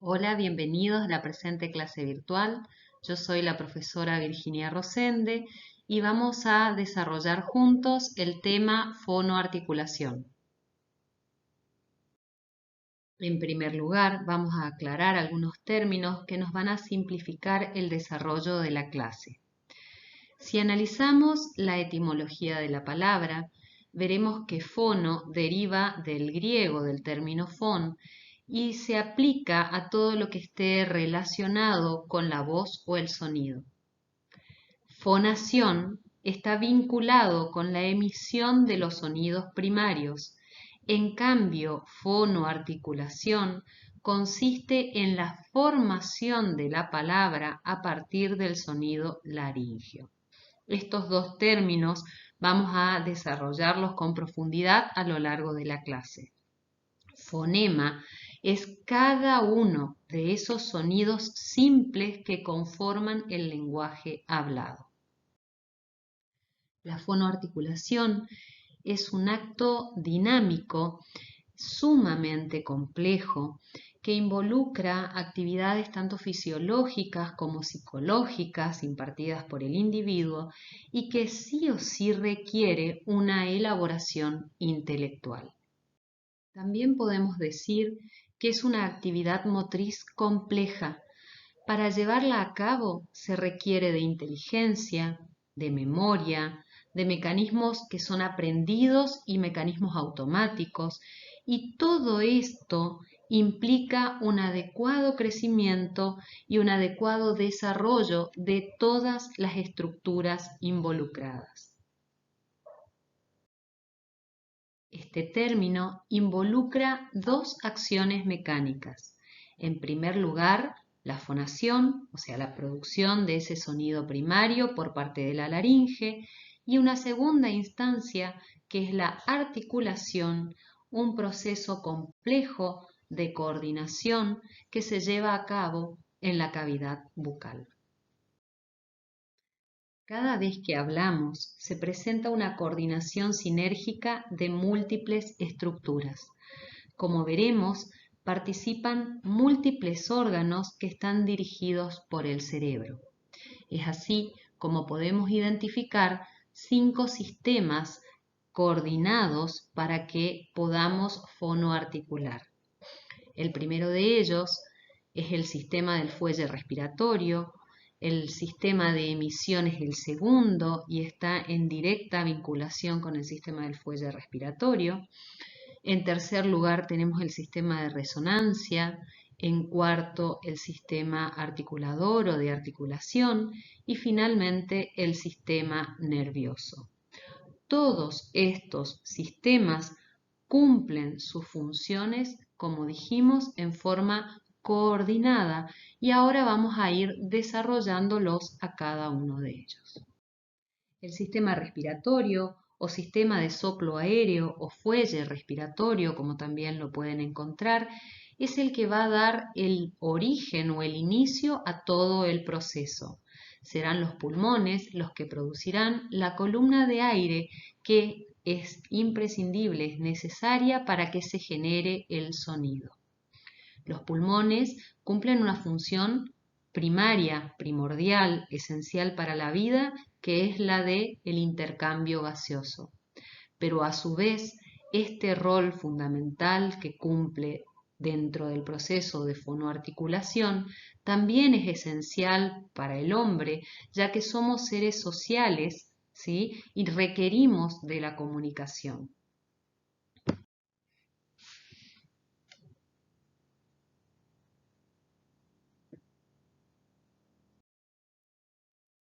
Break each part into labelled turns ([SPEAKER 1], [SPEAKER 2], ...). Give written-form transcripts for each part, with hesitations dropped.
[SPEAKER 1] Hola, bienvenidos a la presente clase virtual. Yo soy la profesora Virginia Rosende y vamos a desarrollar juntos el tema fonoarticulación. En primer lugar, vamos a aclarar algunos términos que nos van a simplificar el desarrollo de la clase. Si analizamos la etimología de la palabra, veremos que fono deriva del griego del término fon y se aplica a todo lo que esté relacionado con la voz o el sonido. Fonación está vinculado con la emisión de los sonidos primarios. En cambio, fonoarticulación consiste en la formación de la palabra a partir del sonido laríngeo. Estos dos términos vamos a desarrollarlos con profundidad a lo largo de la clase. Fonema es cada uno de esos sonidos simples que conforman el lenguaje hablado. La fonoarticulación es un acto dinámico sumamente complejo que involucra actividades tanto fisiológicas como psicológicas impartidas por el individuo y que sí o sí requiere una elaboración intelectual. También podemos decir que es una actividad motriz compleja. Para llevarla a cabo se requiere de inteligencia, de memoria, de mecanismos que son aprendidos y mecanismos automáticos, y todo esto implica un adecuado crecimiento y un adecuado desarrollo de todas las estructuras involucradas. Este término involucra dos acciones mecánicas. En primer lugar, la fonación, o sea, la producción de ese sonido primario por parte de la laringe, y una segunda instancia que es la articulación, un proceso complejo de coordinación que se lleva a cabo en la cavidad bucal. Cada vez que hablamos se presenta una coordinación sinérgica de múltiples estructuras. Como veremos, participan múltiples órganos que están dirigidos por el cerebro. Es así como podemos identificar 5 sistemas coordinados para que podamos fonoarticular. El primero de ellos es el sistema del fuelle respiratorio. El sistema de emisión es el segundo y está en directa vinculación con el sistema del fuelle respiratorio. En tercer lugar tenemos el sistema de resonancia. En cuarto, el sistema articulador o de articulación. Y finalmente, el sistema nervioso. Todos estos sistemas cumplen sus funciones, como dijimos, en forma coordinada y ahora vamos a ir desarrollándolos a cada uno de ellos. El sistema respiratorio o sistema de soplo aéreo o fuelle respiratorio, como también lo pueden encontrar, es el que va a dar el origen o el inicio a todo el proceso. Serán los pulmones los que producirán la columna de aire que es imprescindible, es necesaria para que se genere el sonido. Los pulmones cumplen una función primaria, primordial, esencial para la vida, que es la de el intercambio gaseoso. Pero a su vez, este rol fundamental que cumple dentro del proceso de fonoarticulación también es esencial para el hombre, ya que somos seres sociales, ¿sí? Y requerimos de la comunicación.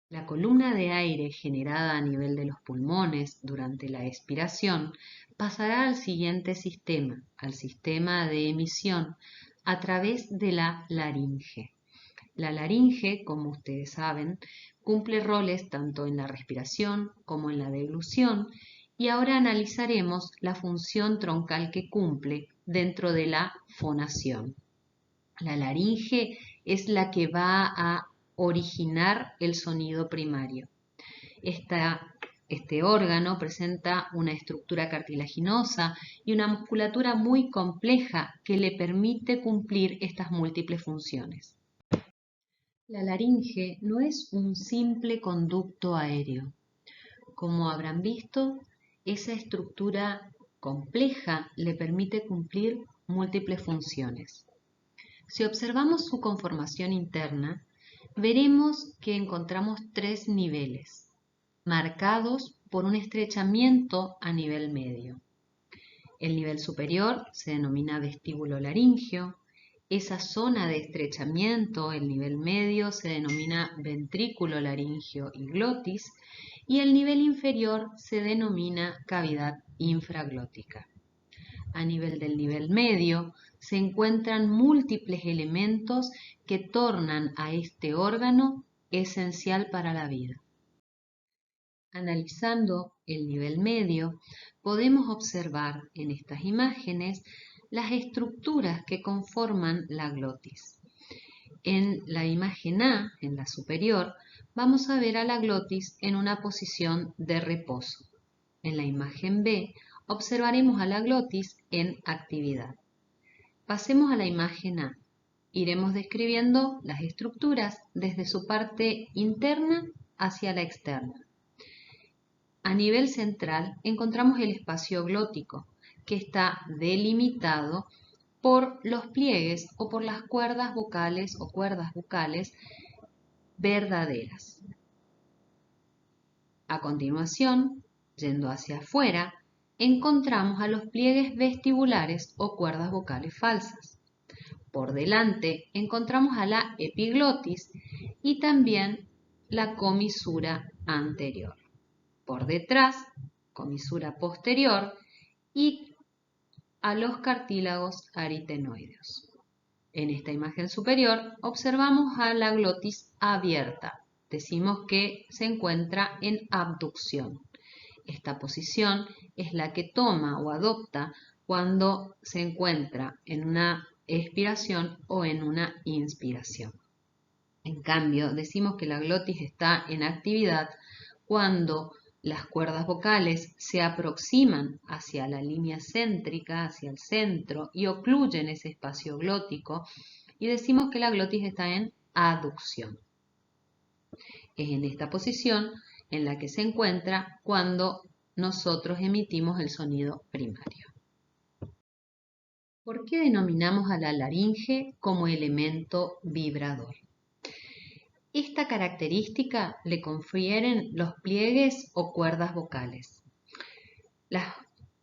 [SPEAKER 1] La columna de aire generada a nivel de los pulmones durante la expiración pasará al siguiente sistema, al sistema de emisión, a través de la laringe. La laringe, como ustedes saben, cumple roles tanto en la respiración como en la deglución y ahora analizaremos la función troncal que cumple dentro de la fonación. La laringe es la que va a originar el sonido primario. Esta Este órgano presenta una estructura cartilaginosa y una musculatura muy compleja que le permite cumplir estas múltiples funciones. La laringe no es un simple conducto aéreo. Como habrán visto, esa estructura compleja le permite cumplir múltiples funciones. Si observamos su conformación interna, veremos que encontramos tres niveles, marcados por un estrechamiento a nivel medio. El nivel superior se denomina vestíbulo laríngeo. Esa zona de estrechamiento, el nivel medio, se denomina ventrículo laríngeo y glotis, y el nivel inferior se denomina cavidad infraglótica. A nivel del nivel medio se encuentran múltiples elementos que tornan a este órgano esencial para la vida. Analizando el nivel medio, podemos observar en estas imágenes las estructuras que conforman la glotis. En la imagen A, en la superior, vamos a ver a la glotis en una posición de reposo. En la imagen B, observaremos a la glotis en actividad. Pasemos a la imagen A. Iremos describiendo las estructuras desde su parte interna hacia la externa. A nivel central encontramos el espacio glótico, que está delimitado por los pliegues o por las cuerdas vocales o cuerdas bucales verdaderas. A continuación, yendo hacia afuera, encontramos a los pliegues vestibulares o cuerdas vocales falsas. Por delante encontramos a la epiglotis y también la comisura anterior. Por detrás, comisura posterior y a los cartílagos aritenoideos. En esta imagen superior observamos a la glotis abierta. Decimos que se encuentra en abducción. Esta posición es la que toma o adopta cuando se encuentra en una expiración o en una inspiración. En cambio, decimos que la glotis está en actividad cuando las cuerdas vocales se aproximan hacia la línea céntrica, hacia el centro, y ocluyen ese espacio glótico, y decimos que la glotis está en aducción. Es en esta posición en la que se encuentra cuando nosotros emitimos el sonido primario. ¿Por qué denominamos a la laringe como elemento vibrador? Esta característica le confieren los pliegues o cuerdas vocales.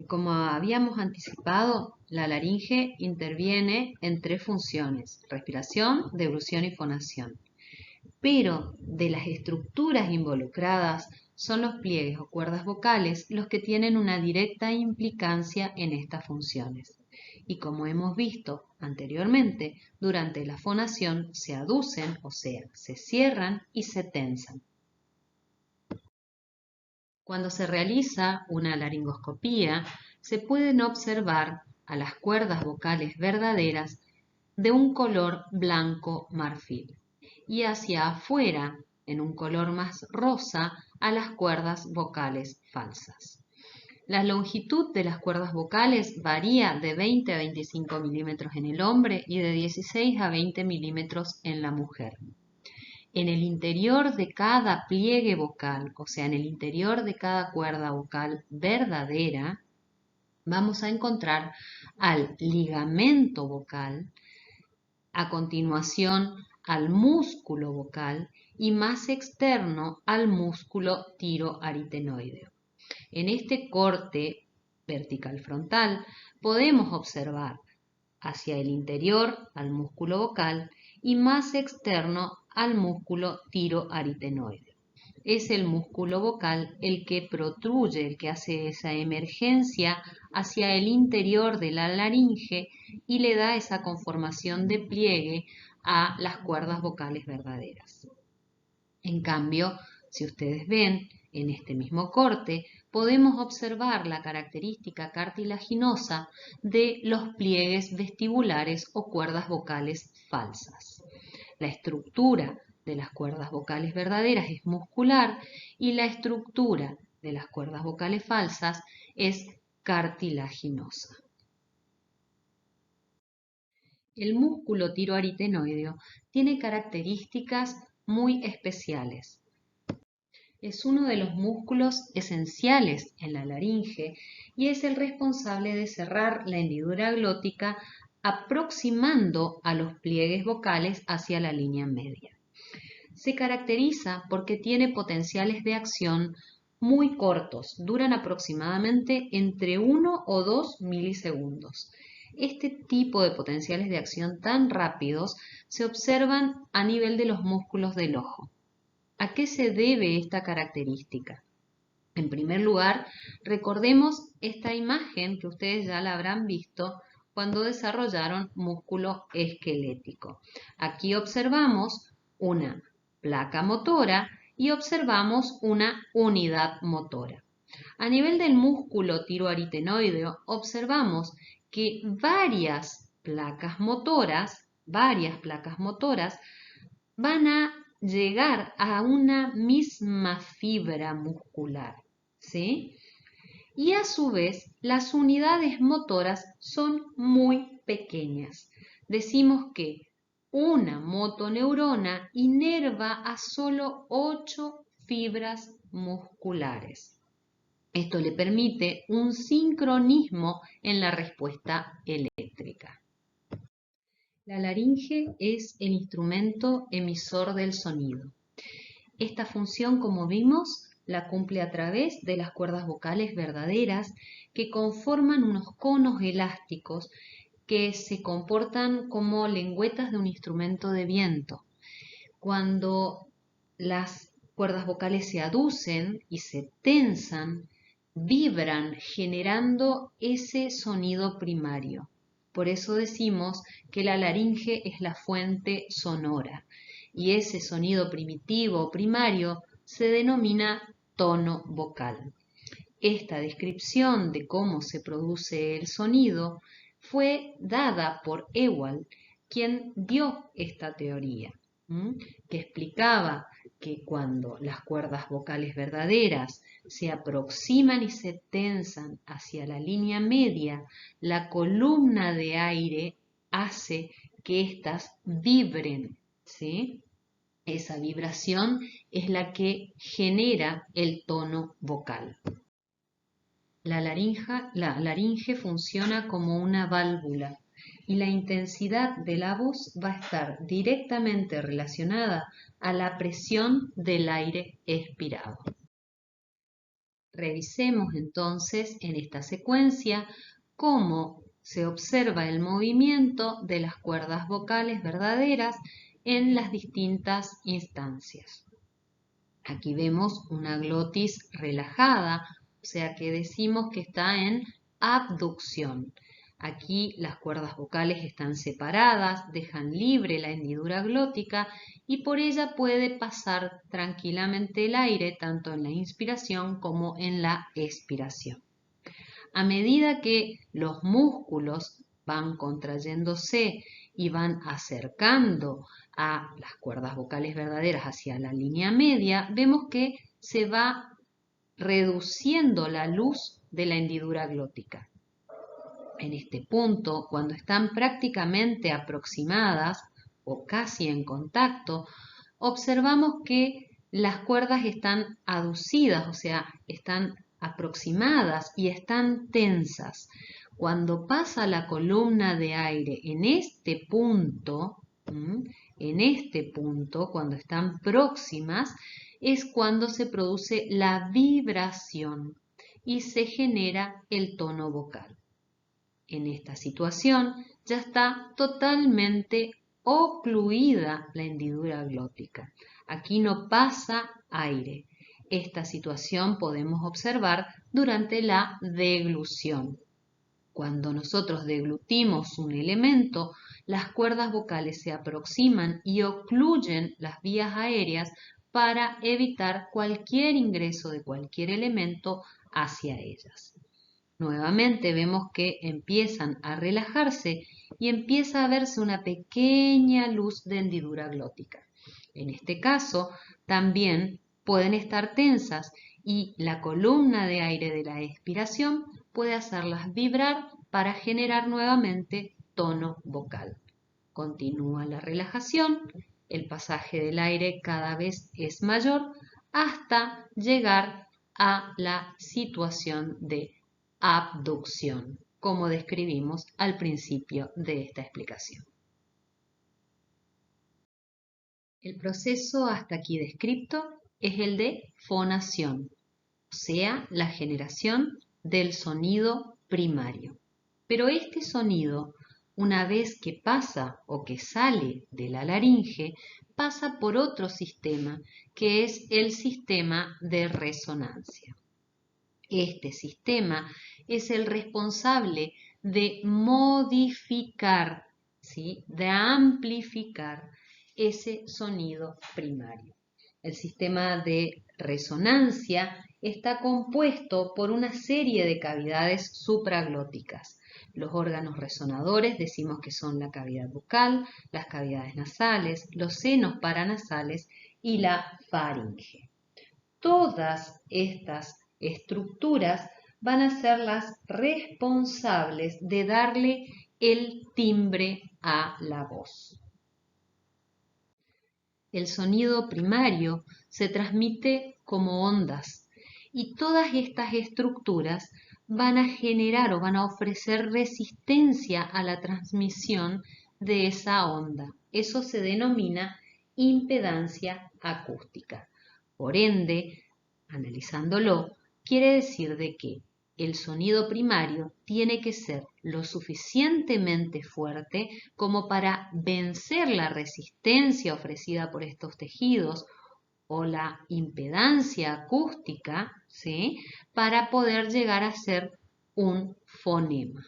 [SPEAKER 1] Como habíamos anticipado, la laringe interviene en tres funciones: respiración, deglución y fonación. Pero de las estructuras involucradas son los pliegues o cuerdas vocales los que tienen una directa implicancia en estas funciones. Y como hemos visto anteriormente, durante la fonación se aducen, o sea, se cierran y se tensan. Cuando se realiza una laringoscopía, se pueden observar a las cuerdas vocales verdaderas de un color blanco marfil y hacia afuera, en un color más rosa, a las cuerdas vocales falsas. La longitud de las cuerdas vocales varía de 20 a 25 milímetros en el hombre y de 16 a 20 milímetros en la mujer. En el interior de cada pliegue vocal, o sea, en el interior de cada cuerda vocal verdadera, vamos a encontrar al ligamento vocal, a continuación al músculo vocal y más externo al músculo tiroaritenoideo. En este corte vertical frontal podemos observar hacia el interior al músculo vocal y más externo al músculo tiroaritenoideo. Es el músculo vocal el que protruye, el que hace esa emergencia hacia el interior de la laringe y le da esa conformación de pliegue a las cuerdas vocales verdaderas. En cambio, si ustedes ven, en este mismo corte podemos observar la característica cartilaginosa de los pliegues vestibulares o cuerdas vocales falsas. La estructura de las cuerdas vocales verdaderas es muscular y la estructura de las cuerdas vocales falsas es cartilaginosa. El músculo tiroaritenoideo tiene características muy especiales. Es uno de los músculos esenciales en la laringe y es el responsable de cerrar la hendidura glótica aproximando a los pliegues vocales hacia la línea media. Se caracteriza porque tiene potenciales de acción muy cortos, duran aproximadamente entre 1 o 2 milisegundos. Este tipo de potenciales de acción tan rápidos se observan a nivel de los músculos del ojo. ¿A qué se debe esta característica? En primer lugar, recordemos esta imagen que ustedes ya la habrán visto cuando desarrollaron músculo esquelético. Aquí observamos una placa motora y observamos una unidad motora. A nivel del músculo tiroaritenoideo observamos que varias placas motoras van a llegar a una misma fibra muscular, ¿sí? Y a su vez, las unidades motoras son muy pequeñas. Decimos que una motoneurona inerva a solo 8 fibras musculares. Esto le permite un sincronismo en la respuesta eléctrica. La laringe es el instrumento emisor del sonido. Esta función, como vimos, la cumple a través de las cuerdas vocales verdaderas que conforman unos conos elásticos que se comportan como lengüetas de un instrumento de viento. Cuando las cuerdas vocales se aducen y se tensan, vibran generando ese sonido primario. Por eso decimos que la laringe es la fuente sonora y ese sonido primitivo o primario se denomina tono vocal. Esta descripción de cómo se produce el sonido fue dada por Ewald, quien dio esta teoría, que explicaba que cuando las cuerdas vocales verdaderas se aproximan y se tensan hacia la línea media, la columna de aire hace que éstas vibren, ¿sí? Esa vibración es la que genera el tono vocal. La laringe funciona como una válvula y la intensidad de la voz va a estar directamente relacionada a la presión del aire expirado. Revisemos entonces en esta secuencia cómo se observa el movimiento de las cuerdas vocales verdaderas en las distintas instancias. Aquí vemos una glotis relajada, o sea que decimos que está en abducción. Aquí las cuerdas vocales están separadas, dejan libre la hendidura glótica y por ella puede pasar tranquilamente el aire tanto en la inspiración como en la expiración. A medida que los músculos van contrayéndose y van acercando a las cuerdas vocales verdaderas hacia la línea media, vemos que se va reduciendo la luz de la hendidura glótica. En este punto, cuando están prácticamente aproximadas o casi en contacto, observamos que las cuerdas están aducidas, o sea, están aproximadas y están tensas. Cuando pasa la columna de aire en este punto, cuando están próximas, es cuando se produce la vibración y se genera el tono vocal. En esta situación ya está totalmente ocluida la hendidura glótica. Aquí no pasa aire. Esta situación podemos observar durante la deglución. Cuando nosotros deglutimos un elemento, las cuerdas vocales se aproximan y ocluyen las vías aéreas para evitar cualquier ingreso de cualquier elemento hacia ellas. Nuevamente vemos que empiezan a relajarse y empieza a verse una pequeña luz de hendidura glótica. En este caso, también pueden estar tensas y la columna de aire de la expiración puede hacerlas vibrar para generar nuevamente tono vocal. Continúa la relajación, el pasaje del aire cada vez es mayor hasta llegar a la situación de abducción, como describimos al principio de esta explicación. El proceso hasta aquí descrito es el de fonación, o sea, la generación del sonido primario. Pero este sonido, una vez que pasa o que sale de la laringe, pasa por otro sistema, que es el sistema de resonancia. Este sistema es el responsable de modificar, ¿sí?, de amplificar ese sonido primario. El sistema de resonancia está compuesto por una serie de cavidades supraglóticas. Los órganos resonadores decimos que son la cavidad bucal, las cavidades nasales, los senos paranasales y la faringe. Todas estas estructuras van a ser las responsables de darle el timbre a la voz. El sonido primario se transmite como ondas y todas estas estructuras van a generar o van a ofrecer resistencia a la transmisión de esa onda. Eso se denomina impedancia acústica. Por ende, analizándolo, quiere decir de que el sonido primario tiene que ser lo suficientemente fuerte como para vencer la resistencia ofrecida por estos tejidos o la impedancia acústica, ¿sí?, para poder llegar a ser un fonema.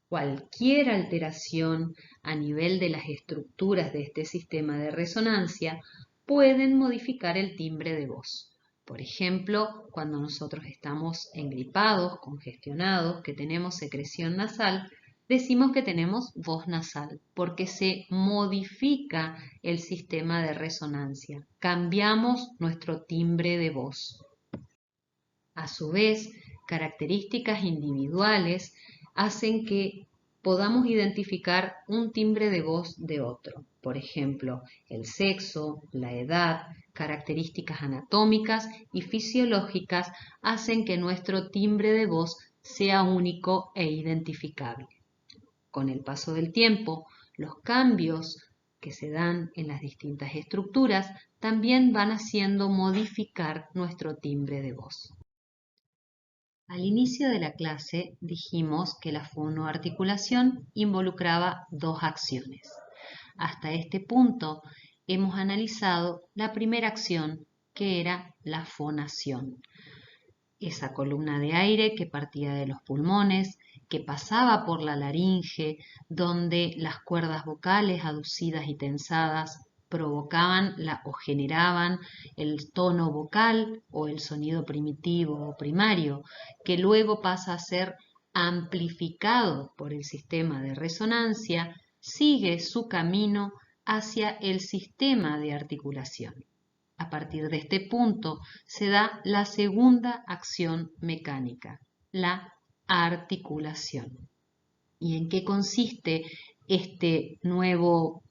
[SPEAKER 1] Cualquier alteración a nivel de las estructuras de este sistema de resonancia pueden modificar el timbre de voz. Por ejemplo, cuando nosotros estamos engripados, congestionados, que tenemos secreción nasal, decimos que tenemos voz nasal porque se modifica el sistema de resonancia. Cambiamos nuestro timbre de voz. A su vez, características individuales hacen que podamos identificar un timbre de voz de otro. Por ejemplo, el sexo, la edad, características anatómicas y fisiológicas hacen que nuestro timbre de voz sea único e identificable. Con el paso del tiempo, los cambios que se dan en las distintas estructuras también van haciendo modificar nuestro timbre de voz. Al inicio de la clase dijimos que la fonoarticulación involucraba dos acciones. Hasta este punto hemos analizado la primera acción, que era la fonación. Esa columna de aire que partía de los pulmones, que pasaba por la laringe, donde las cuerdas vocales aducidas y tensadas provocaban o generaban el tono vocal o el sonido primitivo o primario, que luego pasa a ser amplificado por el sistema de resonancia, sigue su camino hacia el sistema de articulación. A partir de este punto se da la segunda acción mecánica, la articulación. ¿Y en qué consiste este nuevo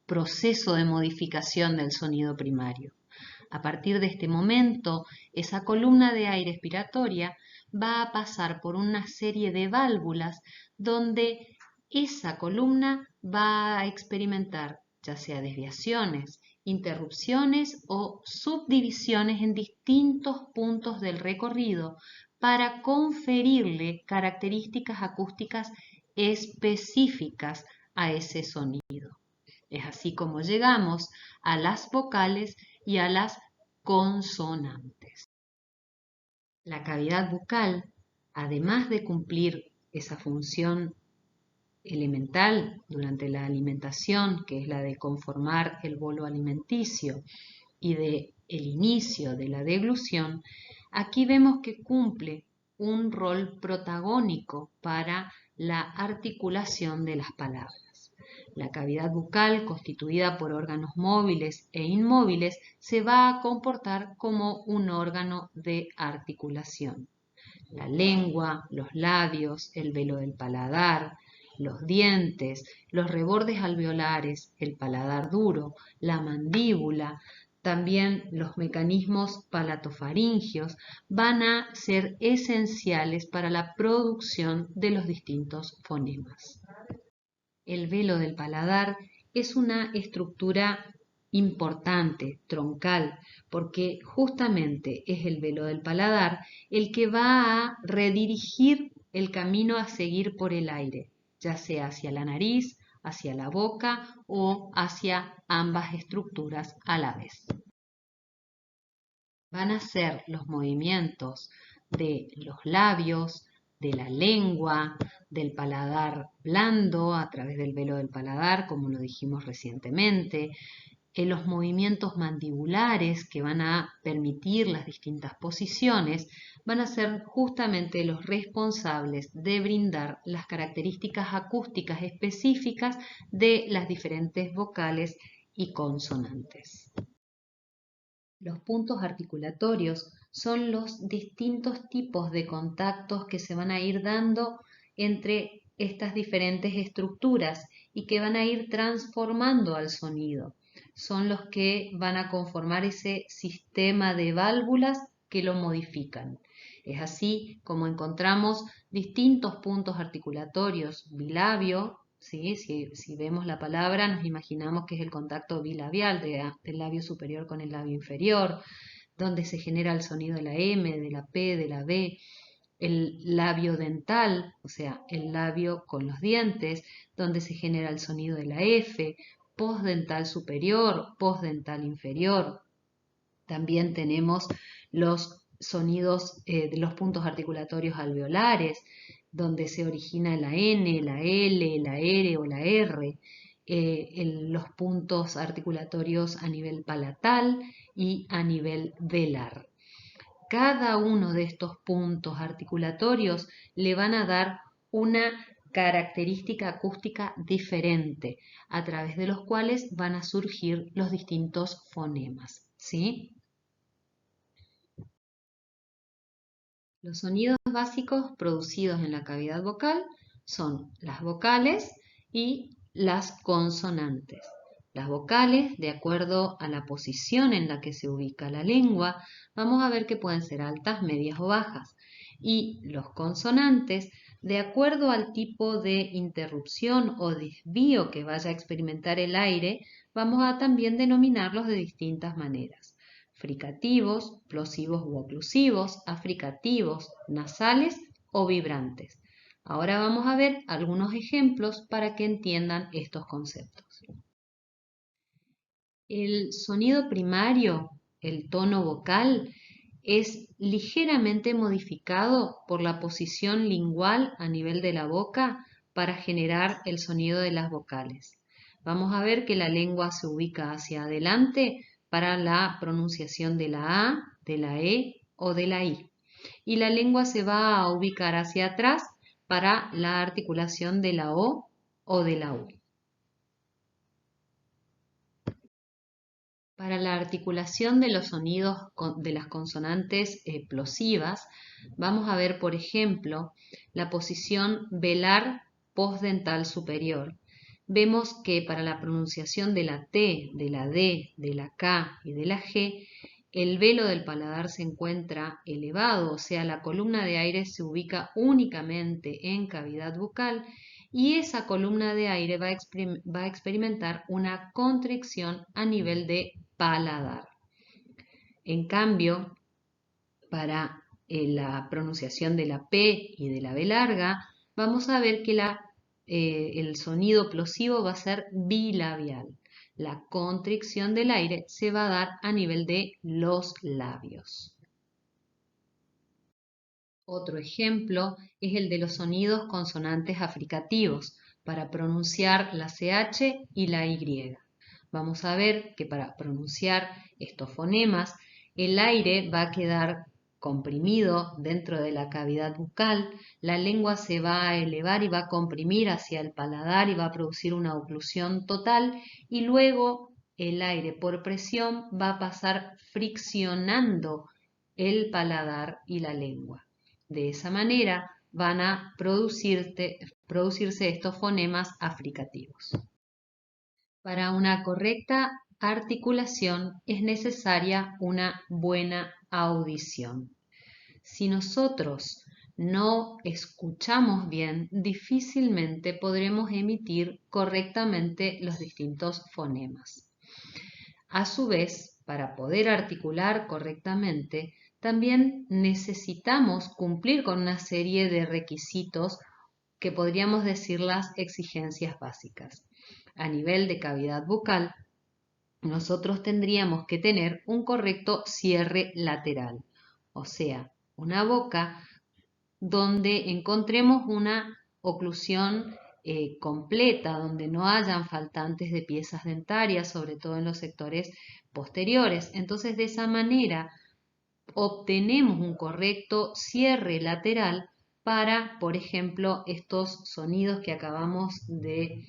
[SPEAKER 1] proceso de modificación del sonido primario? A partir de este momento, esa columna de aire expiratoria va a pasar por una serie de válvulas donde esa columna va a experimentar ya sea desviaciones, interrupciones o subdivisiones en distintos puntos del recorrido para conferirle características acústicas específicas a ese sonido. Es así como llegamos a las vocales y a las consonantes. La cavidad bucal, además de cumplir esa función elemental durante la alimentación, que es la de conformar el bolo alimenticio y de el inicio de la deglución, aquí vemos que cumple un rol protagónico para la articulación de las palabras. La cavidad bucal, constituida por órganos móviles e inmóviles, se va a comportar como un órgano de articulación. La lengua, los labios, el velo del paladar, los dientes, los rebordes alveolares, el paladar duro, la mandíbula, también los mecanismos palatofaringios van a ser esenciales para la producción de los distintos fonemas. El velo del paladar es una estructura importante, troncal, porque justamente es el velo del paladar el que va a redirigir el camino a seguir por el aire, ya sea hacia la nariz, hacia la boca o hacia ambas estructuras a la vez. Van a ser los movimientos de los labios, de la lengua, del paladar blando a través del velo del paladar, como lo dijimos recientemente, los movimientos mandibulares que van a permitir las distintas posiciones van a ser justamente los responsables de brindar las características acústicas específicas de las diferentes vocales y consonantes. Los puntos articulatorios son los distintos tipos de contactos que se van a ir dando entre estas diferentes estructuras y que van a ir transformando al sonido. Son los que van a conformar ese sistema de válvulas que lo modifican. Es así como encontramos distintos puntos articulatorios, bilabio, ¿sí? Si vemos la palabra nos imaginamos que es el contacto bilabial del labio superior con el labio inferior, donde se genera el sonido de la M, de la P, de la B, el labio dental, o sea, el labio con los dientes, donde se genera el sonido de la F, postdental superior, postdental inferior. También tenemos los sonidos de los puntos articulatorios alveolares, donde se origina la N, la L, la R o la R, los puntos articulatorios a nivel palatal y a nivel velar. Cada uno de estos puntos articulatorios le van a dar una característica acústica diferente, a través de los cuales van a surgir los distintos fonemas, ¿sí? Los sonidos básicos producidos en la cavidad vocal son las vocales y las consonantes. Las vocales, de acuerdo a la posición en la que se ubica la lengua, vamos a ver que pueden ser altas, medias o bajas. Y los consonantes, de acuerdo al tipo de interrupción o desvío que vaya a experimentar el aire, vamos a también denominarlos de distintas maneras. Fricativos, plosivos u oclusivos, africativos, nasales o vibrantes. Ahora vamos a ver algunos ejemplos para que entiendan estos conceptos. El sonido primario, el tono vocal, es ligeramente modificado por la posición lingual a nivel de la boca para generar el sonido de las vocales. Vamos a ver que la lengua se ubica hacia adelante para la pronunciación de la A, de la E o de la I. Y la lengua se va a ubicar hacia atrás para la articulación de la O de la U. Para la articulación de los sonidos de las consonantes plosivas, vamos a ver, por ejemplo, la posición velar postdental superior. Vemos que para la pronunciación de la T, de la D, de la K y de la G, el velo del paladar se encuentra elevado, o sea, la columna de aire se ubica únicamente en cavidad bucal y esa columna de aire va a experimentar una constricción a nivel de paladar. En cambio, para la pronunciación de la P y de la B larga, vamos a ver que el sonido plosivo va a ser bilabial. La constricción del aire se va a dar a nivel de los labios. Otro ejemplo es el de los sonidos consonantes africativos para pronunciar la CH y la Y. Vamos a ver que para pronunciar estos fonemas el aire va a quedar comprimido dentro de la cavidad bucal, la lengua se va a elevar y va a comprimir hacia el paladar y va a producir una oclusión total, y luego el aire por presión va a pasar friccionando el paladar y la lengua. De esa manera van a producirse estos fonemas africativos. Para una correcta articulación es necesaria una buena audición. Si nosotros no escuchamos bien, difícilmente podremos emitir correctamente los distintos fonemas. A su vez, para poder articular correctamente, también necesitamos cumplir con una serie de requisitos que podríamos decir las exigencias básicas. A nivel de cavidad bucal, nosotros tendríamos que tener un correcto cierre lateral, o sea, una boca donde encontremos una oclusión completa, donde no hayan faltantes de piezas dentarias, sobre todo en los sectores posteriores. Entonces, de esa manera obtenemos un correcto cierre lateral para, por ejemplo, estos sonidos que acabamos de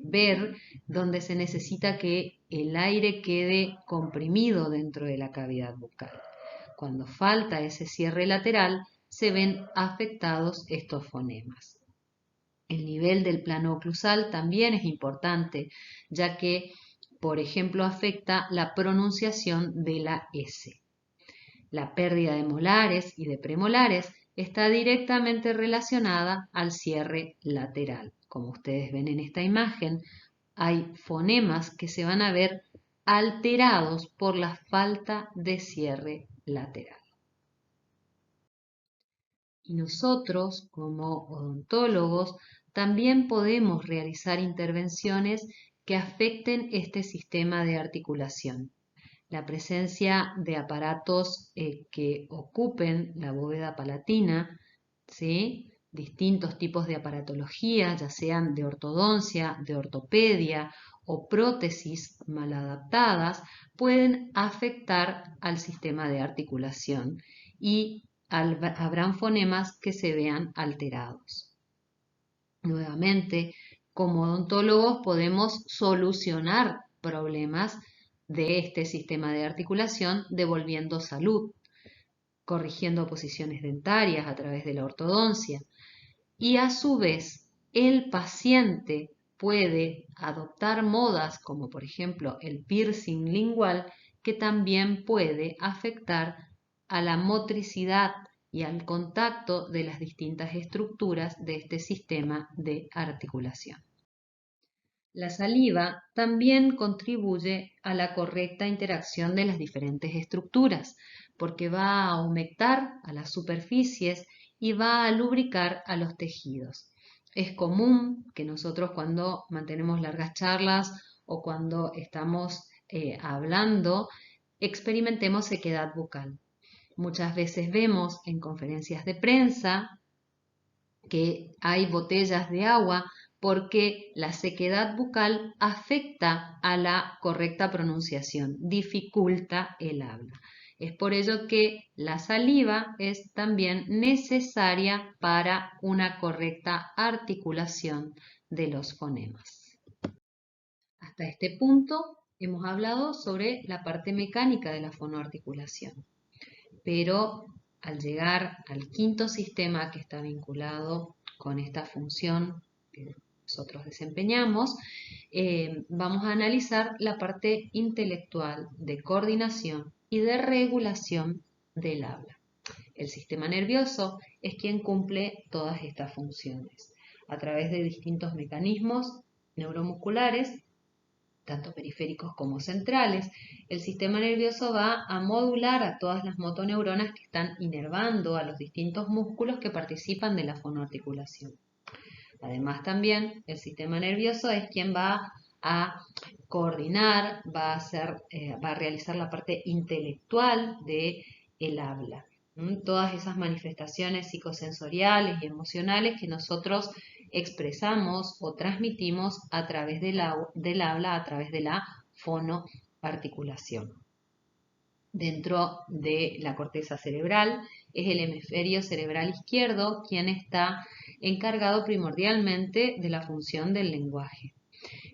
[SPEAKER 1] ver, donde se necesita que el aire quede comprimido dentro de la cavidad bucal. Cuando falta ese cierre lateral, se ven afectados estos fonemas. El nivel del plano oclusal también es importante, ya que, por ejemplo, afecta la pronunciación de la S. La pérdida de molares y de premolares está directamente relacionada al cierre lateral. Como ustedes ven en esta imagen, hay fonemas que se van a ver alterados por la falta de cierre lateral. Y nosotros, como odontólogos, también podemos realizar intervenciones que afecten este sistema de articulación. La presencia de aparatos que ocupen la bóveda palatina, ¿sí? Distintos tipos de aparatología, ya sean de ortodoncia, de ortopedia o prótesis mal adaptadas, pueden afectar al sistema de articulación y habrán fonemas que se vean alterados. Nuevamente, como odontólogos podemos solucionar problemas de este sistema de articulación devolviendo salud, corrigiendo posiciones dentarias a través de la ortodoncia, y a su vez el paciente puede adoptar modas como por ejemplo el piercing lingual, que también puede afectar a la motricidad y al contacto de las distintas estructuras de este sistema de articulación. La saliva también contribuye a la correcta interacción de las diferentes estructuras, porque va a humectar a las superficies y va a lubricar a los tejidos. Es común que nosotros cuando mantenemos largas charlas o cuando estamos hablando, experimentemos sequedad bucal. Muchas veces vemos en conferencias de prensa que hay botellas de agua porque la sequedad bucal afecta a la correcta pronunciación, dificulta el habla. Es por ello que la saliva es también necesaria para una correcta articulación de los fonemas. Hasta este punto hemos hablado sobre la parte mecánica de la fonoarticulación, pero al llegar al quinto sistema que está vinculado con esta función que nosotros desempeñamos, vamos a analizar la parte intelectual de coordinación y de regulación del habla. El sistema nervioso es quien cumple todas estas funciones a través de distintos mecanismos neuromusculares, tanto periféricos como centrales. El sistema nervioso va a modular a todas las motoneuronas que están inervando a los distintos músculos que participan de la fonoarticulación. Además, también el sistema nervioso es quien va a coordinar, va a realizar la parte intelectual del habla. Todas esas manifestaciones psicosensoriales y emocionales que nosotros expresamos o transmitimos a través del habla, a través de la fonoarticulación. dentro de la corteza cerebral. Es el hemisferio cerebral izquierdo quien está encargado primordialmente de la función del lenguaje.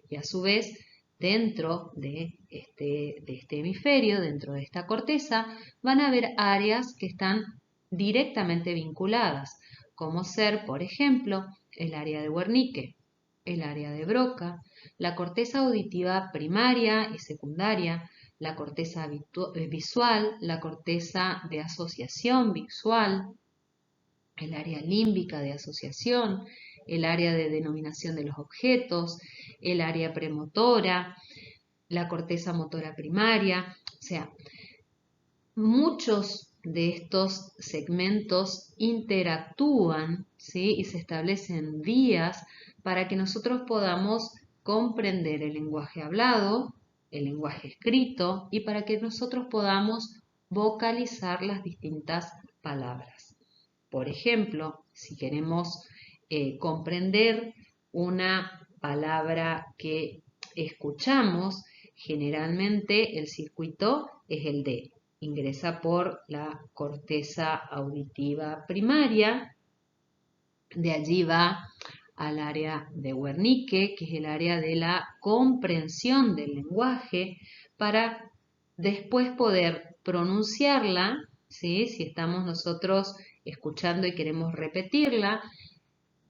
[SPEAKER 1] Y a su vez, dentro de este hemisferio, dentro de esta corteza, van a haber áreas que están directamente vinculadas, como ser, por ejemplo, el área de Wernicke, el área de Broca, la corteza auditiva primaria y secundaria, la corteza visual, la corteza de asociación visual, el área límbica de asociación, el área de denominación de los objetos, el área premotora, la corteza motora primaria. O sea, muchos de estos segmentos interactúan, ¿sí? Y se establecen vías para que nosotros podamos comprender el lenguaje hablado, el lenguaje escrito y para que nosotros podamos vocalizar las distintas palabras. Por ejemplo, si queremos comprender una palabra que escuchamos, generalmente el circuito es el D. Ingresa por la corteza auditiva primaria, de allí va al área de Wernicke, que es el área de la comprensión del lenguaje, para después poder pronunciarla, ¿sí? Si estamos nosotros escuchando y queremos repetirla,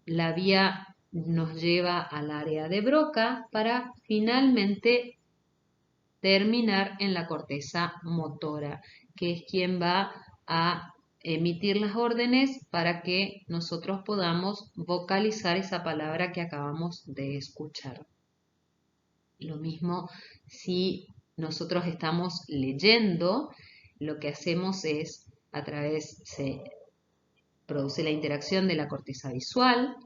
[SPEAKER 1] la vía nos lleva al área de Broca para finalmente terminar en la corteza motora, que es quien va a emitir las órdenes para que nosotros podamos vocalizar esa palabra que acabamos de escuchar. Lo mismo si nosotros estamos leyendo, lo que hacemos es se produce la interacción de la corteza visual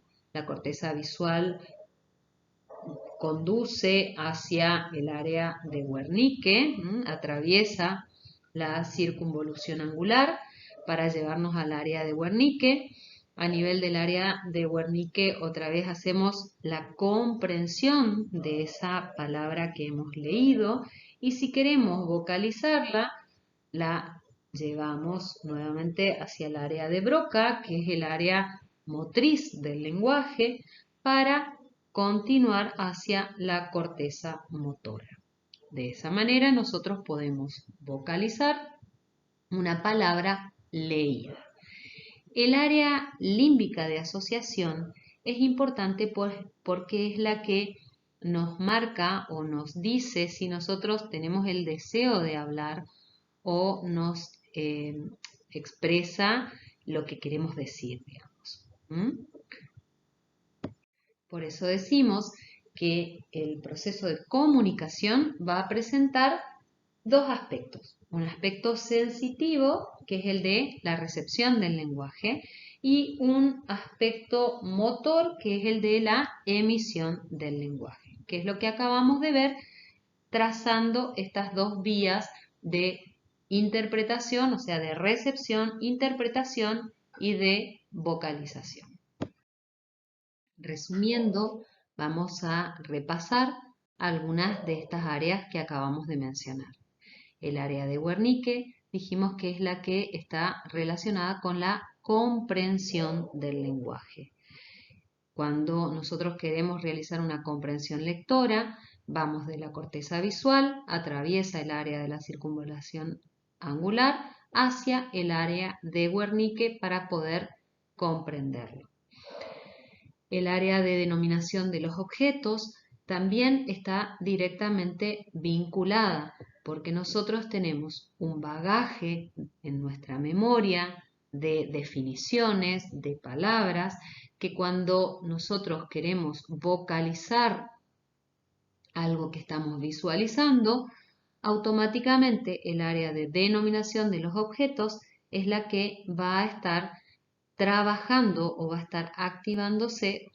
[SPEAKER 1] conduce hacia el área de Wernicke, atraviesa la circunvolución angular para llevarnos al área de Wernicke. A nivel del área de Wernicke otra vez hacemos la comprensión de esa palabra que hemos leído y si queremos vocalizarla, la llevamos nuevamente hacia el área de Broca, que es el área motriz del lenguaje, para continuar hacia la corteza motora. De esa manera nosotros podemos vocalizar una palabra leída. El área límbica de asociación es importante porque es la que nos marca o nos dice si nosotros tenemos el deseo de hablar o nos expresa lo que queremos decir, digamos. Por eso decimos que el proceso de comunicación va a presentar dos aspectos. Un aspecto sensitivo, que es el de la recepción del lenguaje, y un aspecto motor, que es el de la emisión del lenguaje, que es lo que acabamos de ver trazando estas dos vías de interpretación, o sea, de recepción, interpretación y de vocalización. Resumiendo, vamos a repasar algunas de estas áreas que acabamos de mencionar. El área de Wernicke dijimos que es la que está relacionada con la comprensión del lenguaje. Cuando nosotros queremos realizar una comprensión lectora, vamos de la corteza visual, atraviesa el área de la circunvalación angular hacia el área de Wernicke para poder comprenderlo. El área de denominación de los objetos también está directamente vinculada porque nosotros tenemos un bagaje en nuestra memoria de definiciones, de palabras, que cuando nosotros queremos vocalizar algo que estamos visualizando, automáticamente el área de denominación de los objetos es la que va a estar trabajando o va a estar activándose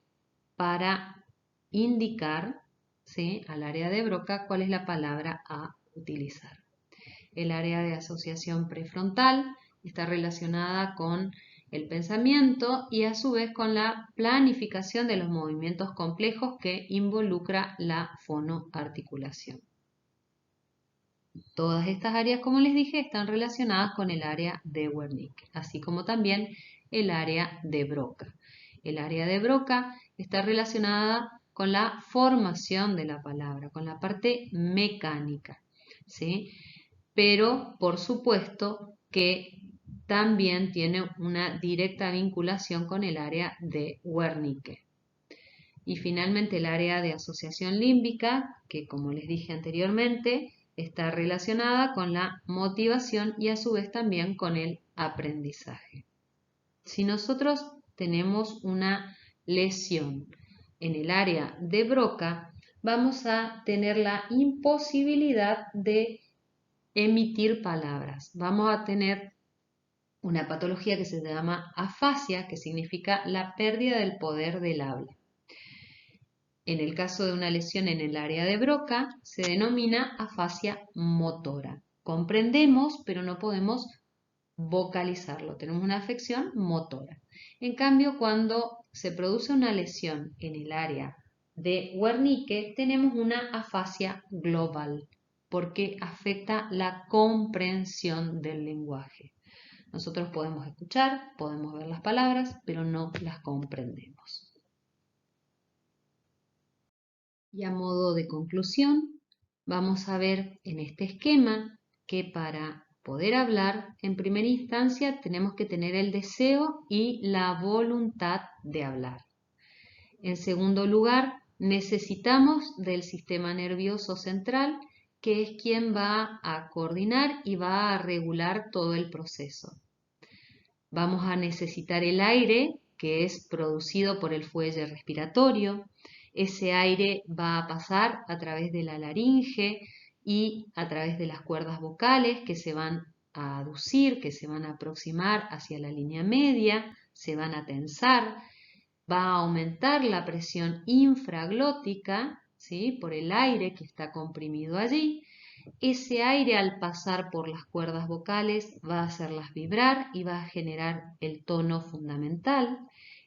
[SPEAKER 1] para indicar, ¿sí?, al área de Broca cuál es la palabra a utilizar. El área de asociación prefrontal está relacionada con el pensamiento y a su vez con la planificación de los movimientos complejos que involucra la fonoarticulación. Todas estas áreas, como les dije, están relacionadas con el área de Wernicke, así como también el área de Broca. El área de Broca está relacionada con la formación de la palabra, con la parte mecánica, ¿sí? Pero, por supuesto, que también tiene una directa vinculación con el área de Wernicke. Y finalmente el área de asociación límbica, que como les dije anteriormente, está relacionada con la motivación y a su vez también con el aprendizaje. Si nosotros tenemos una lesión en el área de Broca, vamos a tener la imposibilidad de emitir palabras. Vamos a tener una patología que se llama afasia, que significa la pérdida del poder del habla. En el caso de una lesión en el área de Broca, se denomina afasia motora. Comprendemos, pero no podemos vocalizarlo. Tenemos una afección motora. En cambio, cuando se produce una lesión en el área de Wernicke, tenemos una afasia global, porque afecta la comprensión del lenguaje. Nosotros podemos escuchar, podemos ver las palabras, pero no las comprendemos. Y a modo de conclusión, vamos a ver en este esquema que para poder hablar, en primera instancia tenemos que tener el deseo y la voluntad de hablar. En segundo lugar, necesitamos del sistema nervioso central, que es quien va a coordinar y va a regular todo el proceso. Vamos a necesitar el aire, que es producido por el fuelle respiratorio. Ese aire va a pasar a través de la laringe y a través de las cuerdas vocales que se van a aducir, que se van a aproximar hacia la línea media, se van a tensar. Va a aumentar la presión infraglótica, ¿sí?, por el aire que está comprimido allí. Ese aire, al pasar por las cuerdas vocales, va a hacerlas vibrar y va a generar el tono fundamental.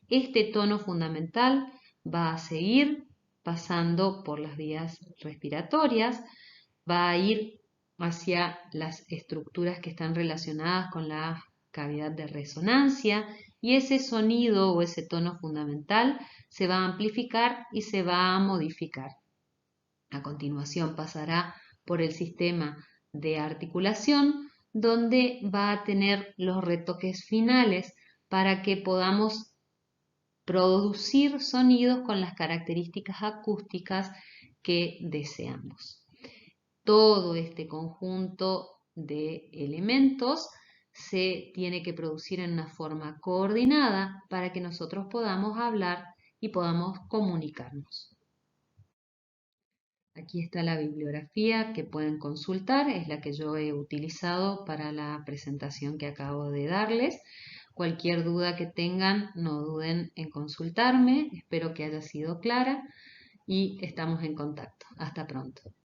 [SPEAKER 1] Este tono fundamental va a seguir pasando por las vías respiratorias, va a ir hacia las estructuras que están relacionadas con la cavidad de resonancia, y ese sonido o ese tono fundamental se va a amplificar y se va a modificar. A continuación pasará por el sistema de articulación, donde va a tener los retoques finales para que podamos producir sonidos con las características acústicas que deseamos. Todo este conjunto de elementos se tiene que producir en una forma coordinada para que nosotros podamos hablar y podamos comunicarnos. Aquí está la bibliografía que pueden consultar, es la que yo he utilizado para la presentación que acabo de darles. Cualquier duda que tengan, no duden en consultarme. Espero que haya sido clara y estamos en contacto. Hasta pronto.